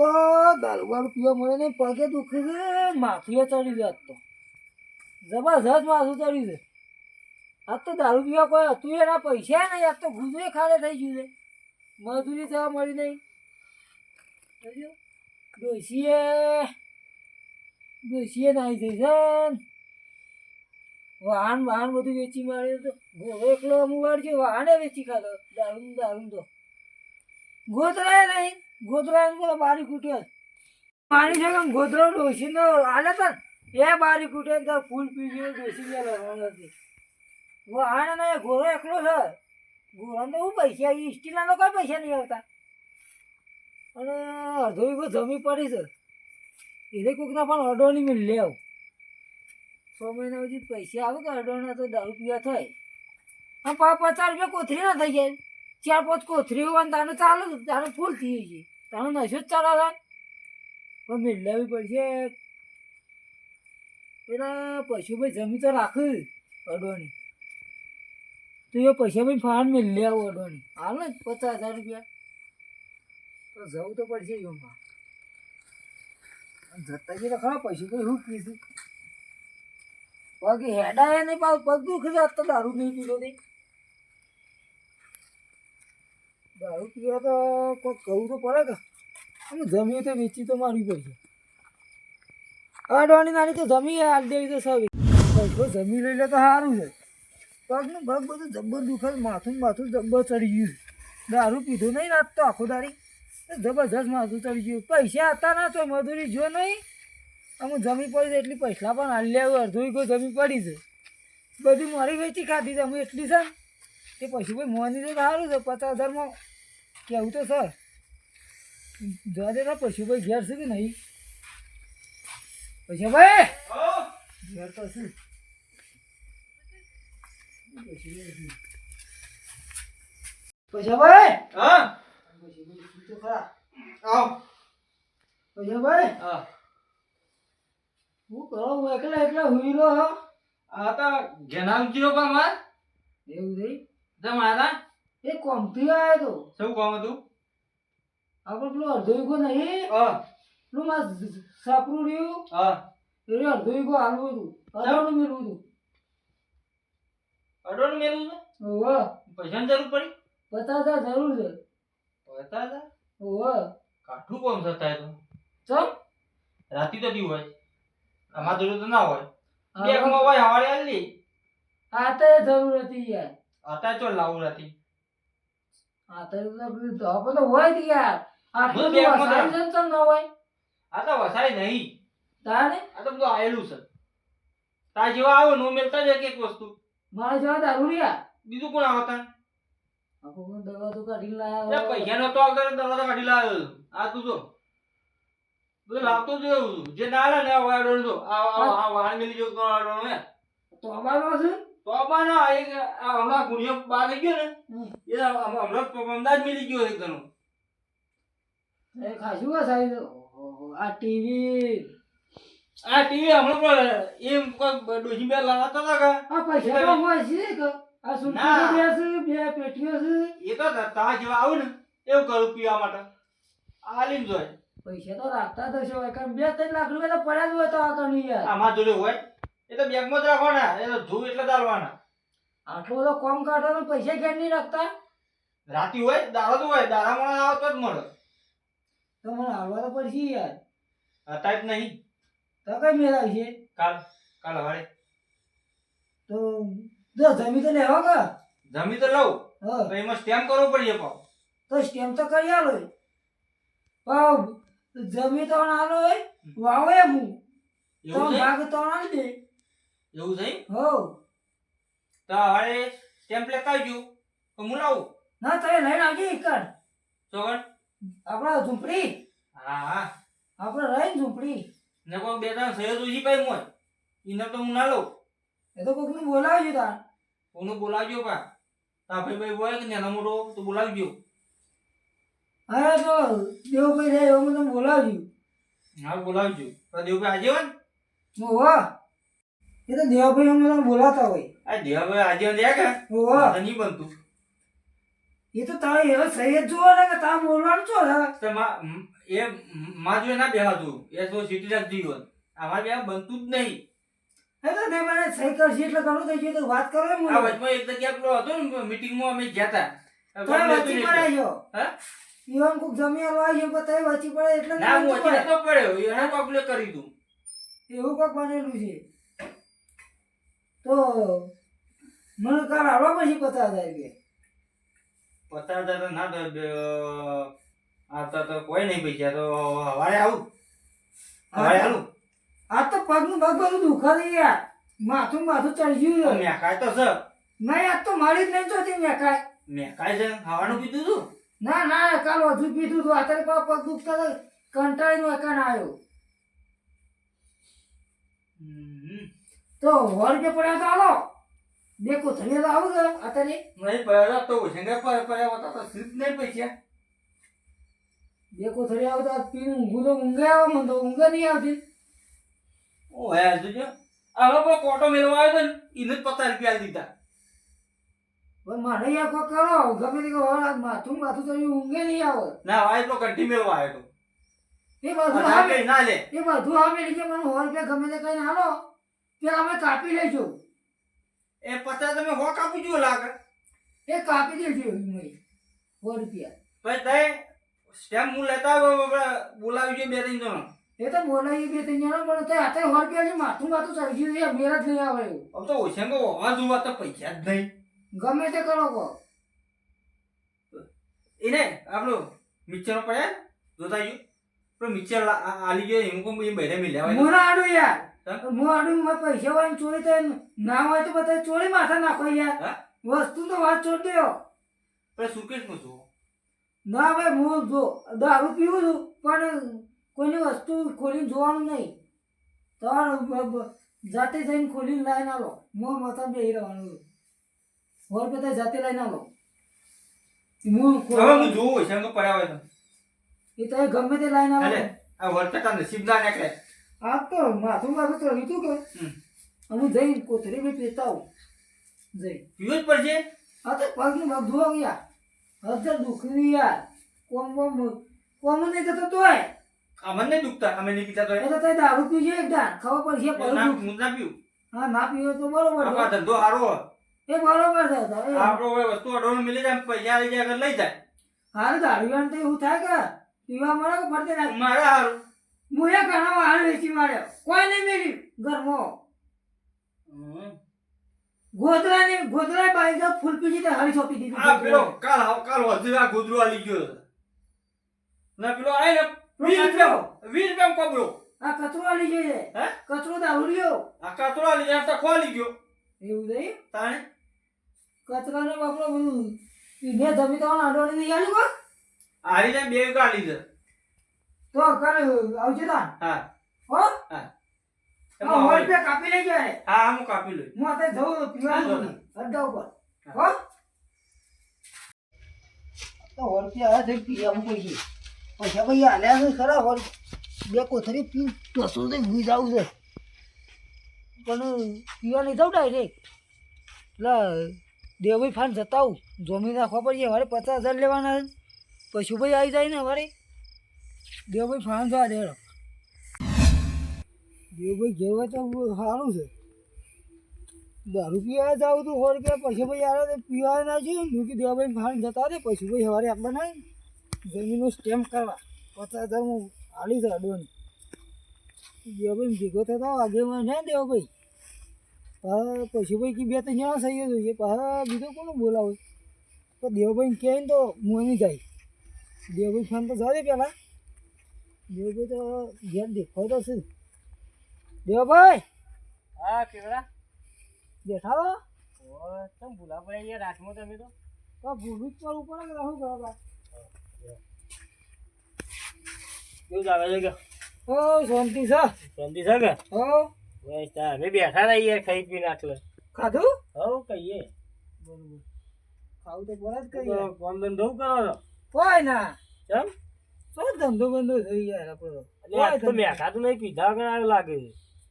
તો દારૂ બારૂ પીવા મળે ને પગે દુખે છે, માથું ચડી જાય તો જબરજસ્ત માથું ચડ્યું છે. આજ તો દારૂ પીવા કોઈ હતું એના પૈસા નહીં, આજ તો ગુજરે ખાડે થઈ ગયું છે, મજૂરી થવા મળી નહીં. ડોસીએ નાહી થઈ છે, વાહન બધું વેચી માર્યું તો ઘોડો એકલો અમુક વાર છે, વાહને વેચી ખાધો દારૂ તો ગોતરાય નહીં, ગોતરાય બોલો બારી કૂટ્યો પાણી છે કે ગોતરો ડોસીનો આલે તો એ બારી કૂટે તો ફૂલ પી ગયો ડોસી ગયા નથી વાહન ને ઘોડો એકલો છે. ઘોડા તો હું પૈસા સ્ટીલના કોઈ પૈસા નહીં આવતા અને અડધો વીઘો જમી પડી છે એને કોઈકના પણ અડો નહીં મિલ લે આવું 6 મહિના સુધી પૈસા આવે કે અડોના તો દારૂ પીવા થાય આમ 50 રૂપિયા કોથરી ના થઈ જાય 4-5 કોથરી હોય ને તાને ચાલુ તાને ફૂલ થઈ જાય તાને નશો જ ચાલે પણ મિલાવી પડશે પેલા પૈસા ભાઈ જમી તો રાખું અડોની તો એ પૈસા ભાઈ ફાન મિલ લે આવું અડોની હાલ ને 50,000 રૂપિયા તો જવું તો પડશે એમાં જતા જઈને ખરા પૈસા કોઈ શું કીધું પગ હેડાય નહીં પાછું પગ દુખે છે તો દારૂ નહીં પીધો નહીં દારૂ પીવા તો કોઈ કહું તો પડે કે અમે જમીએ તો વેચી તો મારવી પડશે અડવાની નાની તો જમી હાલ દેવી તો સવી પૈસો જમી લઈ લે તો સારું છે પગનું પગ બધું જબ્બર દુખે માથું જબ્બર ચડી ગયું દારૂ પીધું નહીં રાત તો આખો દાડી જબરજસ્ત માથું ચડી ગયું પૈસા હતા ના તો મજૂરી જો નહીં અમુક જમી પડી છે એટલી પૈસા પણ હાલ લેવું અડધો કોઈ જમી પડી છે બધી મારી વેચી ખાધી છે અમે એટલી છે તે પછી ભાઈ મોની તો સારું છે 50,000માં કેવું તો સર જવા દે પછી ભાઈ ઘેર છે કે નહીં પૈસા ભાઈ ઘેર તો શું પૈસા ભાઈ હા તો ખરા આવ પૈસા ભાઈ હા હું કરો હું એકલા હુઈ રહ્યો આ તો ઘેના ઉચીરો પા માર એવું થઈ તમારા એ કોમથી આવ્યો તો શું કામ હતું આપણે પેલો અડધો વીઘો નહીં હા પેલું માં સાપરું રહ્યું હા એટલે અડધો વીઘો હાલવું હતું અડધું મેળવું હતું અડોન મેલું છે ઓહો પૈસાની જરૂર પડી 50,000 જરૂર છે 50,000 ઓહો કાઠું કોમ થતા તો ચમ રાતી તો દી હોય આમાં જરૂર તો ના હોય બેગમાં હોય હવારે આલી આ તો જરૂર હતી યાર આતા ચો લાવું રાતી આ તો ધોપો તો હોય જ યાર આટલું હું બેગમાં વસાવી છે ને ચમ ન હોય આ તો વસાય નહીં તારે આ તો બધું આયેલું છે તાર જેવા આવો નો મેલતા જ એક વસ્તુ મારે જવા દારૂ રહ્યા બીજું કોણ આવતા આપણે દવા તો કાઢી એ લાયા પૈસા નો તો આવતા દરવાજા કાઢી લાવ્યો આ તું જો બધું લાવતો જ રહ્યું જે ના લે ને વાડો તો આ વાણ મેલી જો વાડો ને તો અમારો છે તો બા ના એક હમણાં ગુણિયો બહાર લઈ ગયો ને એ હમણાં અમદાવાદ મિલી ગયો એક ગણો એ ખાસું વસાવી ઓહો આ ટીવી હમણાં પણ એમ કોઈ ડોસી બે લાવતા હતા કે આ પૈસા તો હોય છે કે આ સુટી બે પેટીઓ છે એ તો તા જેવા આવું ને એવું કરું પીવા માટે આલીમ જોય પૈસા તો રાખતા જ હશો કારણ 2-3 લાખ રૂપિયા તો પડ્યા જ હોય તો આ કણી યાર આમાં જોડે હોય એ તો બેગમાં જ રાખવાના એ તો ધૂ એટલે ચાલવાના આટલો બધો કોમ કાઢવાનો પૈસા ક્યાં નહીં રાખતા રાતી હોય દાડો તો હોય દાડામાં આવતો જ મળે તો મને આવવા તો પડશે યાર અત્યારે જ નહીં તો કઈ મેળાવ છે કાલ હવારે તો જો જમી તો લેવા કે જમી તો લઉં હા તો એમાં સ્ટેમ્પ કરવો પડે પાવ તો સ્ટેમ્પ તો કરી આલો પાવ જમી તો આલો વાવે હું તો એવું છે ભાગ તો આલ દે એવું છે હો તો હવારે સ્ટેમ્પ લેતા આવજો તો હું લાવું ના તો લઈને આવજે એકડ ચોગન આપણા ઝૂંપડી હા આપણે રહી ઝૂંપડી ને કોઈ બે ત્રણ સહી જોઈ પાઈ મોય એને તો હું ના લઉં એ તો કોકને બોલાવજો તાર કોને બોલાવજો પા તા ભાઈ હોય કે નાનો મોટો તો બોલાવજો હા તો દેવભાઈ જાય એવું મને બોલાવજો હા બોલાવજો તો દેવભાઈ આજે હોય ને ઓહો એ તો દેવભાઈ મને બોલાતા હોય આ દેવભાઈ આજે દે કે ઓહો નહીં બનતું એ તો તારે એવો સહી જ જોવો ને કે તારે બોલવાનું છો ને તો એ માં જોડે ના બેહાતું એ તો સીટી રાખતી હોત અમારે બે બનતું જ નહીં. એ તો નહીં મને સહી કરશે એટલે ઘણું થઈ ગયું તો વાત કરો એમ આ વચમાં એક જગ્યા પેલો હતો ને મીટિંગમાં અમે ગયા હતા તો વચ્ચી પડે જો હા ઈવન કોક જમી આલવા આવ્યો પણ તઈ વચ્ચી પડે એટલે ના નહીં હું વચ્ચી વચ્ચે નતો પડ્યો એને કોકલે કરી દઉં. પડે. એવું કોક બનેલું છે તો મને કાલ આવવા પછી 50,000 રૂપિયા 50,000 તો ના આવતા તો કોઈ નહીં પૈસા તો હવારે આવું હવારે આવું. આ તો પગનું પગ બધું દુખાય યાર માથું ચડી ગયું છે. મેકાય તો સર નહીં આજ તો મારી જ નહીં જોતી મેકાય. મેકાય છે ખાવાનું કીધું તું ના ના કાલ વધુ પીધું હતું અત્યારે પગ દુખતા હતા કંટાળીને એકાણ આવ્યો તો 100 રૂપિયા પડ્યા તો હાલો બે કોથળીઓ તો આવું છે અત્યારે નહીં પડ્યા તો ઓછંગા પડ્યા હોતા તો સીધ નહીં પૈસા. બે કોથળી આવતા પીને ઊંઘું તો ઊંઘે આવે મને તો ઊંઘે નહીં આવતી. ઓ યાર જોજો હવે કોઈ કોટો મેળવા આવ્યો તો ને એને જ 50 રૂપિયા દીધા. પણ મારે યાર કોઈ કરો ગમે તે કહો માથું તો ઊંઘે નહીં આવે. ના વાય તો કંઠી મેળવા આવ્યો એ બધું તો આવે કઈ ના લે એ બધું આવે એટલે મને 100 રૂપિયા ગમે તે કઈ હાલો પેલા અમે કાપી લઈશું. એ 50 તમે હો કાપું જો લાગે એ કાપી દેજો એમાં 100 રૂપિયા. પછી તય સ્ટેમ્પ હું લેતા બોલાવી છે 2-3 જણો. એ તો બોલાવી બે ત્રણ જણા પણ તે અત્યારે 100 રૂપિયા છે માથું ચડી ગયું છે મેળ જ નહીં આવે એવું. હવે તો ઓછંગો હોવા જોવા તો પૈસા જ નહીં. ગમે તે કરો કહો એને આપણું મિક્સર પડ્યા જોતા ગયું પણ મિક્સર આલી ગયો એમ કોમ એ બહેરે મિલ્યા હોય મોના આડું યાર હું આડું માં પૈસા વાળી ચોરી થાય ના હોય તો બધા ચોરી માથા નાખો યાર. વસ્તુ તો વાત છોડ દો પણ સુકેશ માં છું ના ભાઈ હું જો દારૂ પીવું છું પણ કોઈની વસ્તુ ખોલીને જોવાનું નહીં. તમારે જાતે જઈને ખોલીને લાઈને આલો હું માથા બેહી રહેવાનું 100 રૂપિયા જાતે લઈને આલો. હવે હું જોઉં ઓછંગો પડ્યા હોય તો એ તો ગમે તે લાઈને આલો. અરે આ વર્તતા નસીબ ના નીકળે. આ તો માથું તો લીધું કે હું જઈને કોથળી મેં પીતા આવું જઈ પીવું જ પડશે. આ તો પગનું પગ ધોવા ગયા હજાર દુખરી યાર કોમ નહીં થતો તોય અમને નહીં દુખતા અમે નહીં પીતા તો એ તો તઈ દારૂ પીજે એક દાન ખબર પડશે પડ્યું. હું ના પીવું. હા ના પીવો તો બરોબર આપણા છે. ધંધો સારો એ બરોબર છે તો એ આપણો કોઈ વસ્તુ અડવાનું મિલી જાય પૈસા લઈ જાય લઈ જાય. હારું દારૂ તો એવું થાય કે પીવા મળે કે ફરતે નાખ મારા સારું હું એ ઘણા હાર વેચી માર્યો કોઈ નહીં મેળ્યું ઘરમાં ગોદરા બાઈ તો ફૂલ પીજી તો હરી છોપી દીધું. આ પેલો કાલ વધુ આ ગોદરો આલી ગયો ના પેલો આય ને 20 રૂપિયા કોબરો આ કચરો આલી જોઈએ હે કચરો દારૂડિયો આ કાતરો આલી જાય તો ખોલી ગયો એવું નહીં તાણે કચરાને બાપડો બધું મેં જમી તો અડોડી નહીં આલ્યું કો આલી જાય 2 વીઘા આલી જાય. તો કરે આવજે તા હા હો હા આ 100 રૂપિયા કાપી લેજો રે હા હું કાપી લઉં. હું આ જઉં પીવાનું અડ્ડા ઉપર હો તો 100 રૂપિયા આ જઈ પીવાનું પૈસા ભાઈ આલ્યા છે ખરા હોર બે કોથળી પી ટોસું તો ભૂઈ જાવ છે પણ પીવા નહીં જાઉં ડાયરેક્ટ એટલે દેવભાઈ ફાન જતા આવું જમી નાખવા પડશે મારે 50,000 લેવાના છે પશુભાઈ આવી જાય ને મારે દેવભાઈ ફાન જવા દેડો દેવભાઈ જેવા તો સારું છે દારૂ પીવા જાવ તો 100 રૂપિયા પશુભાઈ આવે તો પીવા ના છે હું કે દેવભાઈ ફાન જતા દે પશુભાઈ સવારે આપવા ના જમીનનો સ્ટેમ્પ કરવા 50,000 હું હાલી છે અડોન દેવભાઈ ભેગો થતા આગેવાન હે દેવભાઈ પશુભાઈ કે 2-3 જણા સહી જોઈએ પાછા બીજો કોને બોલાવે તો દેવભાઈ કહે ને તો હું નહીં જાય દેવભાઈ ફોન તો જાવ દે પેલા દેવભાઈ તો ઘેર દેખાવ તો છે દેવભાઈ હા કેવડા બેઠા હો તમે ભૂલા પડ્યા યાર રાતમાં તમે તો ભૂલું જ પડવું પડે કે શું કરવા કેવું ચાલે છે કે ઓ શાંતિ છે શાંતિ છે કે હો બસ તાર અમે બેઠા રહ્યા યાર ખાઈ પીને આટલે ખાધું હવ કહીએ બરોબર ખાવું તો બરાબર જ તો કરીએ કોમ ધંધો કરો છો કોઈ ના ચમ શું ધંધો બંધો થઈ જાય આપણો એટલે આજ તો મેઠા તો નહીં પીધા વગર આવ્યો લાગે છે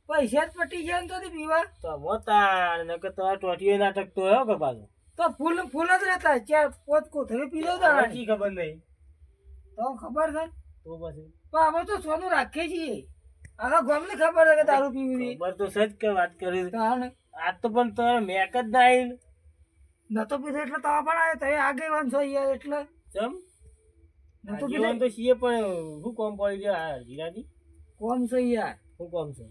પૈસા જ પટી જાય ને તો તે પીવા તો મોતા નકર તમારે ટોટીઓ નાટક તો હો કે પાછું તો તો ફૂલ ફૂલ જ રહેતા ચાર પોત કોથળી પી લો તારા હજી ખબર નહીં તો ખબર છે તો પછી પણ અમે તો સોનું રાખીએ છીએ આખા ગામને ખબર છે કે દારૂ પીવું છે ખબર તો સજ કે વાત કરી તાણે આજ તો પણ તારે મેક જ ના આવી નતો પીધો એટલે તો પણ આવ્યો તો આગેવાન છો યાર એટલે ચમ નતો જીવન પીધો તો છીએ પણ શું કોમ પડી જાય આ જીરાજી કોમ છે યાર શું કોમ છે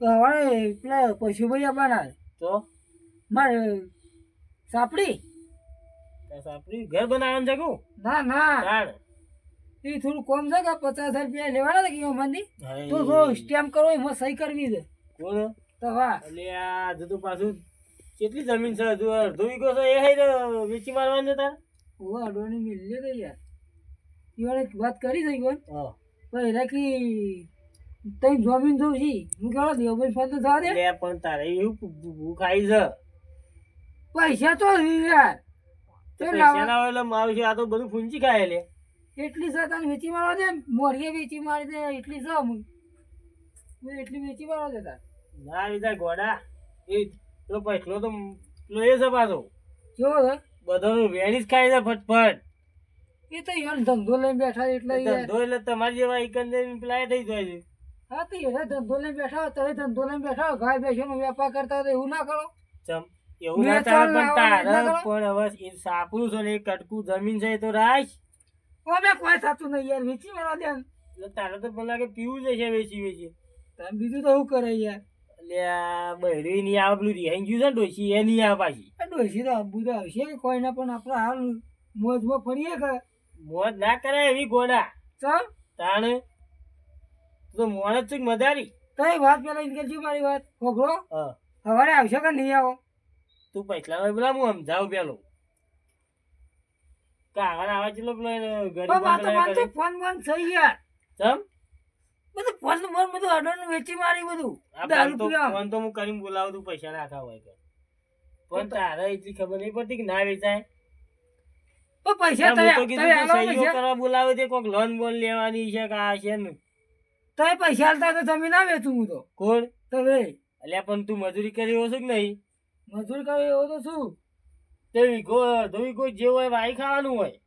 તો હવે પેલા પશુભાઈ આપવાના તો મારે સાપડી આપણી ઘર બનાવવાનું છે કહું ના ના તાણ એ થોડું કોમ છે કે 50,000 રૂપિયા લેવાના છે કે મંદી તો જો સ્ટેમ્પ કરવો એમાં સહી કરવી છે કોણ તો વાહ એટલે આ હજુ તો પાછું કેટલી જમીન છે હજુ અડધો વીઘો છે એ હઈ વેચી મારવાનું છે તારે ઓવા અડવાની મિલ લે યાર ઈવાળે વાત કરી છે કોણ હા પણ એ રાખી તઈ જમીન જોઉં છી હું કેવો દેવભાઈ ફોન તો જવા દે એટલે પણ તારે એવું ભૂખ આવી છે પૈસા તો યાર તો પૈસા ના હોય એટલે મારું છે આ તો બધું ફૂંચી ખાય લે એટલી છે તને વેચી મારવા દે મોરીએ વેચી મારી દે એટલી છે હું એટલી વેચી મારવા દે તાર ના લીધા ગોડા એ પેલો પૈસલો તો પેલો એ છે પાછો કેવો છે બધાનું વેણી જ ખાય છે ફટફટ એ તો યાર ધંધો લઈને બેઠા છે એટલે યાર ધંધો એટલે તમારી જેવા એકંદર પેલા થઈ જાય છે હા તો એને ધંધો લઈને બેઠા હોય તમે ધંધો લઈને બેઠા હોય ગાય બેસીનો વેપાર કરતા હોય તો એવું ના કરો ચમ એવું ના ચાલે પણ તારે પણ હવે એ સાપરું છે ને એ કટકું જમીન છે એ તો રાખ અમે કોઈ થતું નહીં યાર વેચી મારવા દે એટલે તારે તો પેલા કે પીવું જ છે વેચી વેચી તમે બીજું તો શું કરે યાર એટલે આ બહેરી નહીં આવે પેલું રિહાઈ ગયું છે ને ડોસી એ નહીં આવે પાછી આ ડોસી તો આબુ તો આવશે કે કોઈ ના પણ આપણે હાલ મોજમાં ફરીએ કે મોજ ના કરાય એવી ગોડા ચાલ તાણે તો મોણ જ મદારી તઈ વાત પેલા એમ કરજો મારી વાત ખોખરો હા સવારે આવશો કે નહીં આવો તું પૈસલા પેલા હું સમજાવું પેલો કાગળ આવે છે પેલો ગરીબ ફોન બંધ થઈ યાર ચમ બધું ફોન નંબર બધું અડવાનું વેચી મારી બધું આ દારૂ ફોન તો પીવા ફોન તો હું કરીને બોલાવું તું પૈસા નાખા હોય કે પણ તારે એટલી ખબર નહીં પડતી કે ના વેચાય તો પૈસા હું તો તઈ કીધું તું આલો સહીઓ પૈસા કરવા બોલાવે તે કોઈક લોન બોન લેવાની છે કે આ છે ને તઈ પૈસા આલતા તો તમે ના વેચું હું તો કોણ તમે અલ્યા પણ તું મજૂરી કરી રહ્યો છું કે નહીં મજૂર કરે એવો તો શું તે વીઘો જે હોય વાઈ ખાવાનું હોય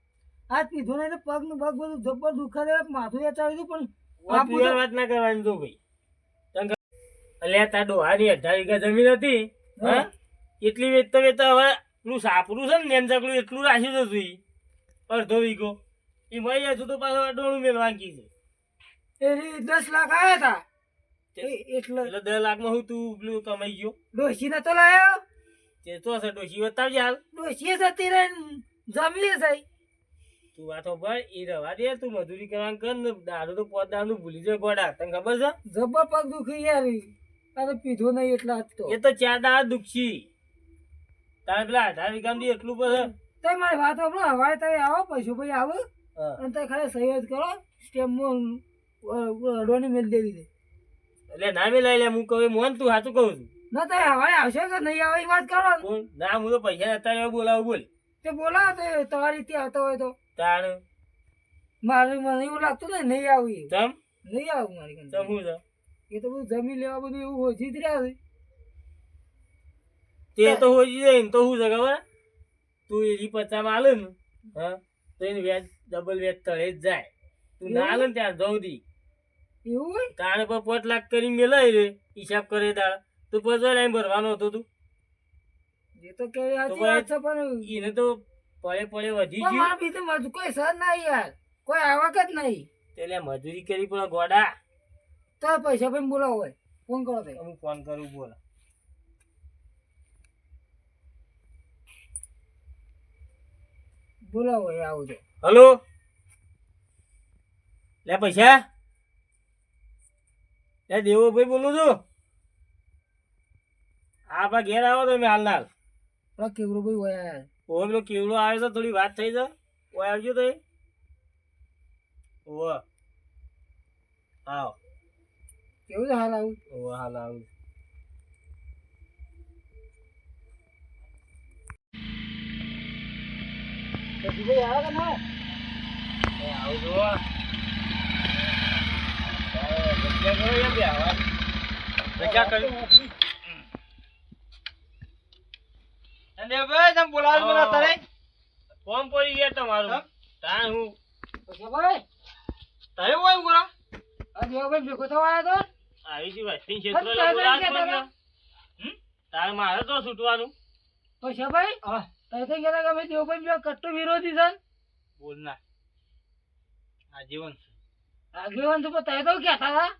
હાથ પીધું નહીં તો પગ નું પગ બધું જબ્બર દુખા દે માથું એ ચડી પણ આ pure વાત ના કરવાની તો ભાઈ અલ્યા તાર ડોહાની 18 વીઘા જમીન હતી હા એટલી વેચતા વેચતા હવે પેલું સાપરું છે ને નેનચકલું એટલું રાખ્યું હતું ઈ અડધો વીઘો એ મળી જાય તો પાછો ડોળું મેળવાંકી છે એ 10 લાખ આયા હતા એટલે એટલે 10 લાખમાં હું તું પેલું કમાઈ ગયો ડોશી ને તો લાયો તે તો હશે ડોશી બતાવજે હાલ ડોશી જતી રહી જમી જાય તું વાતો ભાઈ એ રવા દે તું મજૂરી કરવાનું કર ને દારૂ તો પોત દારૂ ભૂલી જાય ગોડા તને ખબર છે જબ્બર પગ દુખી યાર તારે પીધો નહીં એટલે આજ તો એ તો 4 દાડા દુખી તારે પેલા 18 વીઘામાં એટલું પછી તઈ મારી વાત આપણો હવારે તમે આવો પૈસો ભાઈ આવો હા અને તઈ ખાલી સહી જ કરો સ્ટેમ્પમાં અડવાની મેલ દેવી છે એટલે ના મેલાય લે હું કહું મોહન તું સાચું કહું છું ના તઈ હવારે આવશે કે નહીં આવે એ વાત કરો કોણ ના હું તો પૈસા અત્યારે બોલાવું બોલ તે બોલાવો તો તમારી ત્યાં આવતો હોય તો તાણ મારે મને એવું લાગતું ને નહીં આવું એવું તમ નહીં આવું મારી કંઈ. તમ હું છે એ તો બધું જમી લેવા બધું એવું ઓછી જ રહ્યા છે તે તો હોઈ જાય ને તો શું છે ખબર તું એની પચામાં આલે ને હા તો એનું વ્યાજ ડબલ વ્યાજ તળે જ જાય તું ના આલે ને ત્યાં જવું દી એવું હોય તાણે પર 5 લાખ કરીને મેલાય રે હિસાબ કરે તાળ તો 5 લાખ ભરવાનો હતો તું એ તો કેવી તો સાચી વાત છે પણ એને તો પડે પડે વધી પણ ગયું મારા બીજું મજૂર કોઈ સર નહીં યાર કોઈ આવક જ નહીં એટલે મજૂરી કરી પણ ગોડા તો પૈસા ભાઈ બોલાવો હોય ફોન કરો તે હું ફોન કરું બોલ બોલાવો હોય આવું તો હલો લે પૈસા લે દેવો ભાઈ બોલું છું હા પા ઘેર આવો તમે હાલ હાલ કેવડું ભાઈ હોય યાર ઓ પેલો કેવડો આવ્યો તો થોડી વાત થઈ છે ઓય આવજો તો ઓ આવો કેવું છે હાલ આવું ઓ હાલ આવું ભાઈ આવે કે ના આવજો જગ્યા કરો યાર બે આવા જગ્યા કરી અને ભાઈ તમે બોલાવો મને અત્યારે ફોન પડી ગયા તમારું હા? તાણ હું પછી ભાઈ તમે કોઈ બોલા આ દેવભાઈ ભેગો થવા આવ્યો તો આવી છી વસ્તી ક્ષેત્ર હા, તારે બોલાવ ક્યાં પડ્યો. તારે મારે તો છૂટવાનું પછી ભાઈ હા તઈ તો કહેતા કે અમે દેવભાઈ બે કટ્ટો વિરોધી છે બોલ ના આજીવન આગેવાન તો તઈ તો કહેતા હતા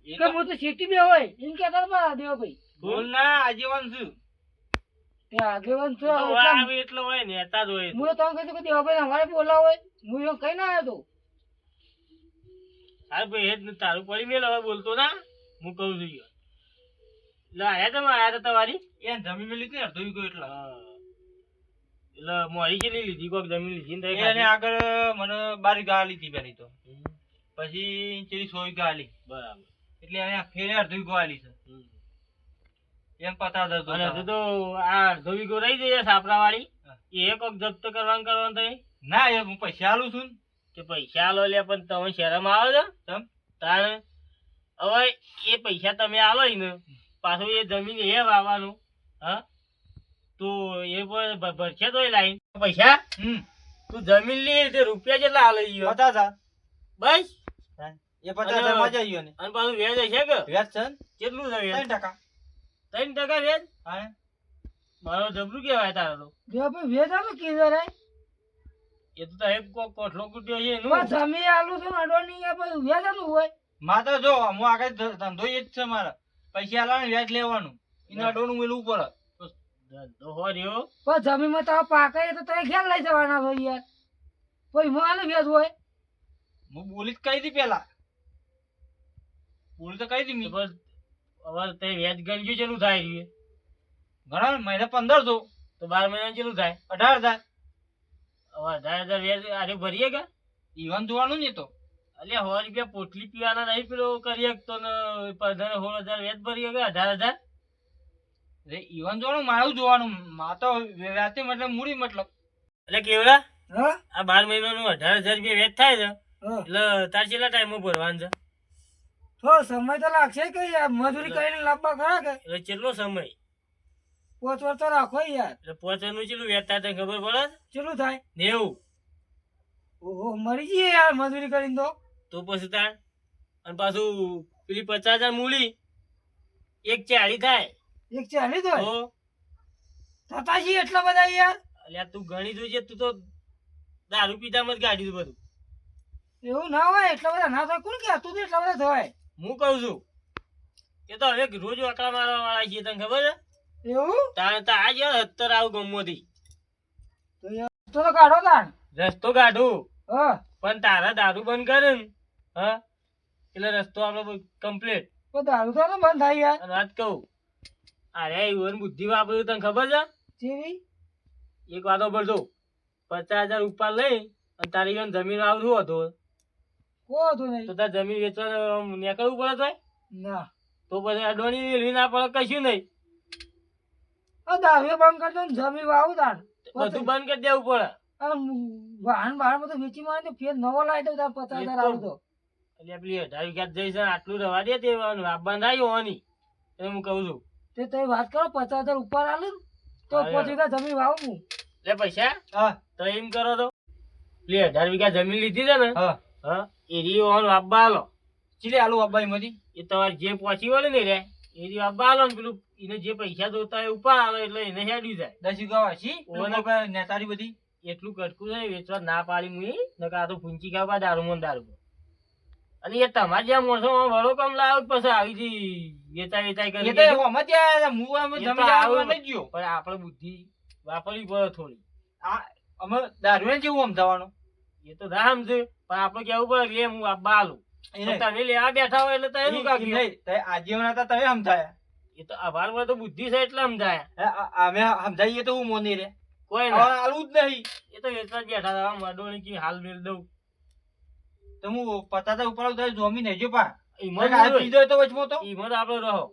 એ કે તો હું તો સીટી બે હોય એમ કહેતા હતા દેવભાઈ બોલ ના આજીવન છું તે આગેવાન છો તો એટલે આવે એટલો હોય નેતા જ હોય હું તો તમને કીધું કે દેવભાઈ અમારે બોલાવો હોય હું એમ કઈ ના આવ્યો હાલ ભાઈ એ જ ને તારું પડી મેલ હવે બોલતો ના હું કહું છું યાર. એટલે આયા તમે આયા તા તમારી એ જમી મેલી હતી ને અડધો વીઘો એટલે એટલે મોરી છે નહીં લીધી કોઈક જમીન લીધી ને તઈ એને ખાધી. આગળ મને 12 વીઘા આલી હતી પેલી તો પછી ચેરી 100 વીઘા આલી બરાબર એટલે એને ફેરે અડધો વીઘો આલી છે એમ પતા દસ અને હજુ તો આ અડધો વીઘો રહી જઈએ સાપરા વાળી હા. એ કોક જપ્ત કરવાનું થઈ ના એ હું પૈસા આલું છું ને. કે પૈસા આલો લે પણ તમે શહેરમાં આવો છો તમ તાણે હવે એ પૈસા તમે આલો ને પાછું એ જમીન એ વાવવાનું હા તો એ પણ ભરશે તો લાઈન પૈસા તું જમીન લે તે રૂપિયા જેટલા આલે ઈયો 50,000 બસ એ 50,000 માં જઈયો ને અને પાછું વ્યાજ હશે કે વ્યાજ છે ને કેટલું છે વ્યાજ 3%. 3% વ્યાજ હા મારો જબરું કેવાય તારે તો દેવભાઈ વેચ આલો કીધું રે એ તો એક કોઠલો કુટ્યો છે એનું બસ અમે આલું છું અડવાની આ બધું વેચ આલું હોય માતા જો હું આગળ ધંધો એ જ છે મારા પૈસા આલાને વ્યાજ લેવાનું એને અડોનું મેળવું પડે ધંધો હો રહ્યો પણ જમીનમાં તો પાકે તો તમે ખ્યાલ લઈ જવાના છો યાર પછી માને વેચ હોય હું બોલી જ કહી દી પેલા બોલી તો કહી દી તો મી બસ હવે તે વ્યાજ ગણ્યું ચેલું થાય રહ્યું ઘણા ને મહિને 1500 તો 12 મહિના ચેલું થાય 18,000 હવે 18,000 વ્યાજ આરે ભરીએ કે ઈવન જોવાનું ને તો અલ્યા 100 રૂપિયા પોટલી પીવાના નહીં પેલો કરી શકતો ને 15,000 વ્યાજ ભરીએ કે 18,000 ઈવન જોવાનું મારું જોવાનું મા તો વ્યાજે મતલબ મૂડી મતલબ એટલે કેવડા હા આ 12 મહિનાનું 18,000 રૂપિયા વ્યાજ થાય છે હા. એટલે તાર છેલ્લા ટાઈમમાં ભરવાનું છે તો સમય તો લાગશે કે યાર મજૂરી કરીને લાવવા ખરા કે એટલે કેટલો સમય 5 વર્ષ તો રાખો યાર એટલે 5 વર્ષનું ચેલું વ્યાજ થાય તને ખબર પડે ચેટલું થાય 90 ઓહો મરી જઈએ યાર મજૂરી કરીને તો પછી તાર અને પાછું પેલી 50,000 મૂડી 140 થાય એક 40 હોય તો થતા છીએ એટલા બધા યાર અલ્યા તું ગણી જોજે તું તો દારૂ પીધામાં જ ગાડી દઉં બધું એવું ના હોય એટલા બધા ના થાય કોણ કે તું તો એટલા બધા થવાય હું કહું છું એ તો હવે રોજ વકરા મારવા વાળા છીએ તને ખબર છે એવું તાણે તો આજ 70 આવું ગમોથી તો યાર તો કાઢો તાણ રસ્તો કાઢું હા પણ તારા દારૂ બંધ કરે ને હા એટલે રસ્તો આપણો કમ્પ્લીટ તો દારૂ તો ના બંધ થાય યાર અને વાત કહું અરે એવું બુદ્ધિ વાપર્યું તને ખબર છે જેવી એક વાતો પડજો 50,000 ઉપર લઈ અને તારી જોડે જમીન આવતું હતું કો તો નહીં તો તાર જમીન વેચવાનું નીકળવું પડે તોય ના તો પછી અડોણી વેલવી ના પડે કશું નહીં આ દારૂ બંધ કરતો ને જમી વાવું તાણ બધું બંધ કરી દેવું પડે આમ વાહન બહાર બધું વેચી મારે તો ફેર નવો લાવી દઉં તાર 50,000 આવું તો એટલે પેલી 18 વીઘા જઈશ ને આટલું રવા દે તે બંધ આવી હોવાની એટલે હું કહું છું તે તમે વાત કરો 50,000 ઉપર આલું ને તો હા, 5 વીઘા જમી વાવું હું એટલે પૈસા હા તો એમ કરો તો પેલી 18 વીઘા જમીન લીધી છે ને હા હા એ રીઓ હોન વાપવા આલો ચીલે આલુ અબ્બાઈ માંથી એ તમારે જે પહોંચી વળે ને રે એ રીઓ વાપવા આલો ને પેલું એને જે પૈસા જોતા હોય ઉપર આવે એટલે એને હેડ્યું જાય 10 વીઘા વાસી ઓને- નેતારી બધી એટલું કટકું છે વેચવા ના પાડી મુઈ નકર આ તો ફૂંચી ખાવા દારૂ દારૂ અને એ તમારે જ્યાં મોસો વડો કમ લાવ્યો જ પછી આવી હતી વેચાઈ કરી એ તો હમત યાર હું આમ એ તો જમી આવું. આવવા નહીં ગયો પણ આપણે બુદ્ધિ વાપરવી પડે થોડી આ અમે દારૂને જેવું સમજાવવાનું એ તો ના સમજે પણ આપણે કેવું પડે કે લે હું આપવા આલું એને તમે લેવા બેઠા હોય એટલે તો એનું કાપ્યું. નહીં તે આજીવન હતા તમે સમજાયા એ તો આભાર માં તો બુદ્ધિ છે એટલે સમજાયા અમે સમજાઈએ તો હું મોની રે કોઈ હવે ના આલું જ નહીં એ તો વેચવા જ બેઠા હતા મડોળી કી હાલ મેળ દઉં તો હું 50,000 ઉપર આવું તો જોમી નહીં જો પા ઈમોન આ પીધો તો વચમાં તો ઈમોન આપણે રહો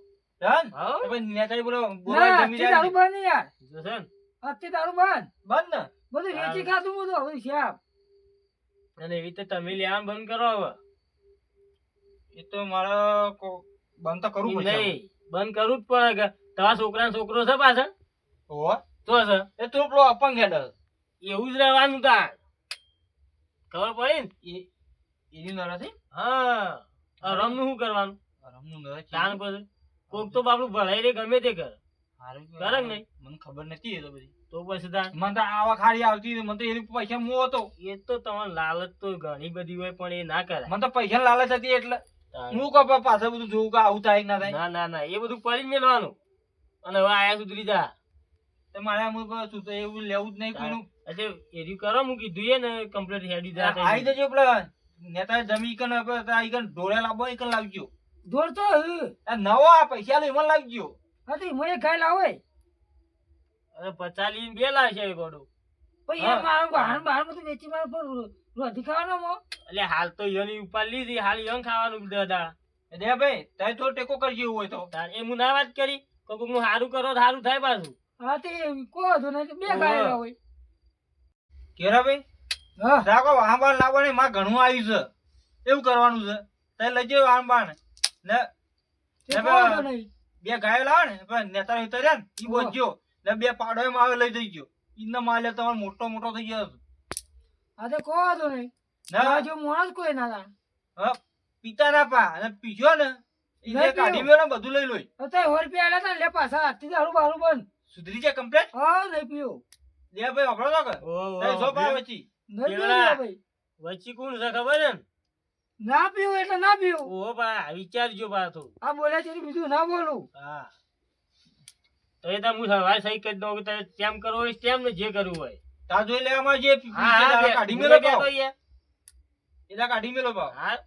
ધન હા તો પછી નેતારી બોલો ના બોલવા જમી આજથી દારૂ જાય બંધ યાર જોશે ને આજથી દારૂ બંધ બંધ ને બધું વેચી ખાતું બધું હવે શ્યામ અને એવી રીતે તમે લેવાનું બંધ કરો હવે એ તો મારે બંધ તો કરવું ઈ પડશે નહીં બંધ કરવું જ પડે કે તમારા છોકરાનો છોકરો છે પાછળ હોવે તો છે એ તું પેલો અપંગ હેડ એવું જ રહેવાનું તાર ખબર પડી ને એની નરાથી હા રમનું શું કરવાનું રમનું નરા તાણ પછી કોક તો બાપડું ભણાઈ રે ગમે તે કર હારું કરે કે નહીં? મને ખબર નથી એ તો બધી તો પછી તાણ મને તો આવા ખાડી આવતી હતી. મને તો એની પૈસા મો હતો. એ તો તમારે લાલચ તો ઘણી બધી હોય પણ એ ના કરાય મને તો પૈસા લાલચ હતી એટલે તાણ. હું કહું પાછળ બધું જોઉં કે આવું થાય કે ના થાય. ના ના ના એ બધું પડી જ મેળવાનું અને હવે આયા સુધરી જા તો મારે આમ શું તો એવું લેવું જ નહીં કોઈનું. એટલે એરી કરો હું કીધું એ ને કમ્પ્લીટ હેડી જા આવી જજો પેલા નેતા જમી કન ઢોળે લાવવો એ કન લાવજો. દોડતો આ નવો આ પૈસા લો એમાં લાવજો. હતી મને ખાઈ લાવે અરે પચાલી બે લાવશે એ ગોડું પછી હા. એ મારું બહાર બહાર બધું વેચી મારું પર રોધી ખાવાનો મો એટલે હાલ તો યની ઉપર લીધી હાલ યન ખાવાનું દાદા દે ભાઈ તારે થોડો ટેકો કરજો એવું હોય તો. એ હું ના વાત કરી કોક હું સારું કરો તો સારું થાય પાછું હા તે કહો તો ને બે ખાઈ લાવે કેરા ભાઈ હા રાખો વાહન લાવવાની માં ઘણું આવ્યું છે. એવું કરવાનું છે. તારે લઈ જજો વાહન ને તે ને કહો તો નહીં બે ગાયો લાવો ને પણ નેતા હેતર રહ્યા ને ઈ બોજજો ને બે પાડો એમ આવે લઈ જઈજો. ઈનો માલ તમારે મોટો મોટો થઈ ગયો છે. હા તે કહો તો નહીં ના જો મોણસ કોઈ ના લાગે હા, પીતા ના પા અને પીજો ને ઈ નહીં કાઢી પીવું. મેળો ને બધું લઈ લોય. અત્યારે 100 રૂપિયા આલ્યા તા ને લે પાછા આજથી દારૂ બારું બંધ સુધરી જાય કમ્પ્લેટ. હા નહીં પીવું લે ભાઈ વાપરો તો કે તારી શોપ આવે વચ્ચી. નહીં પીવું કેવડા? લે ભાઈ વચ્ચે કોણ છે ખબર છે ને ના પીવું એટલે ના પીવું ઓહો પા વિચારજો પાછું આ બોલ્યા છે બીજું ના બોલું હા તો એ તો હું સવારે સહી કરી દઉં કે તારે તેમ કરવું હોય તેમ ને જે કરવું હોય તા જોઈ લેવામાં જે હા હા બે- કાઢી હું મેલો બેઠો પાવ. અહીંયા. એલા કાઢી મેલો પાવ. હા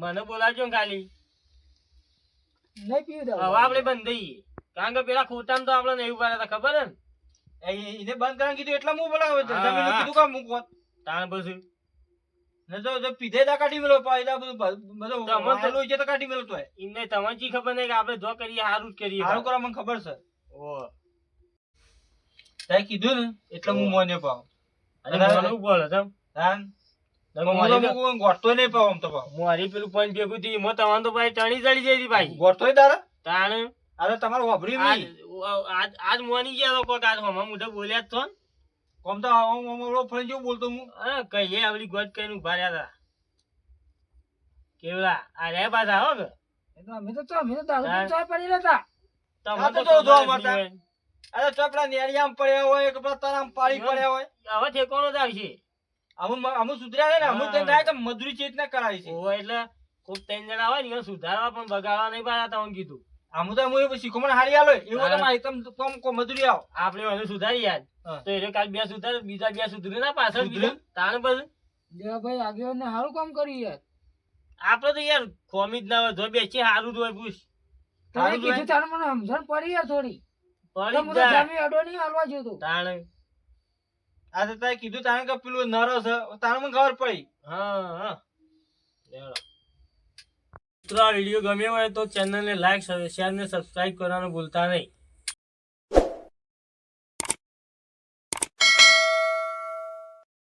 મને બોલાવજો ને ખાલી નહીં પીવું હવે દારૂ આપણે બંધ દઈએ કારણ કે પેલા ખોટામાં તો આપણે નહીં ઉભા રહેતા ખબર હે ને એને બંધ કરવાનું કીધું એટલે હું બોલાવે છે. હા, જમીન હા. કીધું કામ મૂકવા. તાણ પછી ને જો પીધે તા કાઢી મેલો પાવ. એલા બધું બધું તો અમન તો- વાળેલું છે તો કાઢી મેલો તોય. એમને તમને જી ખબર નહીં કે આપણે જો કરીએ સારું જ કરીએ સારું કરવા મને ખબર છે. ઓહો. તારે કીધું ને એટલે હું મોને પાવ. અને માનવું પડે તમ હા તમે હું મારી તો હું ગોઠતોય નહીં પાવ આમ તો પાવ. મારી પેલું પણ ભેગું થયું એમાં તમારે તો ભાઈ ટણી ચડી જાય ભાઈ ગોઠતોય તારે તાણ આ તો તમારું વાપરી આજ નહીં. આજ મોની ગયા લોકો આજ હમણાં મોઢે બોલ્યા જ છો ને આમ તો આમ ઓળો ફરી જેવું બોલતો હું. અરે કહીએ આવડી ગોટ કઈને ઉભા રહ્યા હતા કેવડા આ રે પાછા હો કે એ તો અમે તો દારૂ હા. પીવા પડી રહેતા તમને આ તો તો જો ખબર જ માતા. નહીં અરે ચોપડા નેરિયામ પડ્યા હોય કે પેલા તરામ પાડી હા. પડ્યા હોય. હોય. હવે ઠેકોણો જ આવશે અમુ સુધર્યા છે ને અમુ હા. તેમ થાય કે મજૂરી ચેત ના કરાય છે. ઓહો એટલે કોક ત્રણ જણા હોય ને એને સુધારવા પણ બગાડવા નહીં પાડ્યા તમને કીધું આમુ તો હું શીખમણ હારી આલો એવું તો હા. મારી તમ કોમ કો મજૂરી આવો. આપણે એને સુધારી યાદ હા. તો એને કાલ બે સુધાર બીજા બે સુધરી ના પાછળ સુધરે? બીજા તાણ પછી જે ભાઈ આગેવાન ને સારું કામ કર્યું યાર આપડે તો યાર ખોમી જ ના હોય જો બેસી સારું જ હોય પૂછ તમે સારું કીધું તારે મને સમજણ પડી યાર થોડી પડી તમે જ જાય જામી અડો નહીં હાલવા જોતો તાણ આ તો તારે કીધું તારે કે પેલું નરો છે તારે મને ખબર પડી. હા હા લેવડો. મિત્રો આ વિડીયો ગમ્યો હોય તો ચેનલને લાઈક શેર ને સબસ્ક્રાઇબ કરવાનું ભૂલતા નહીં.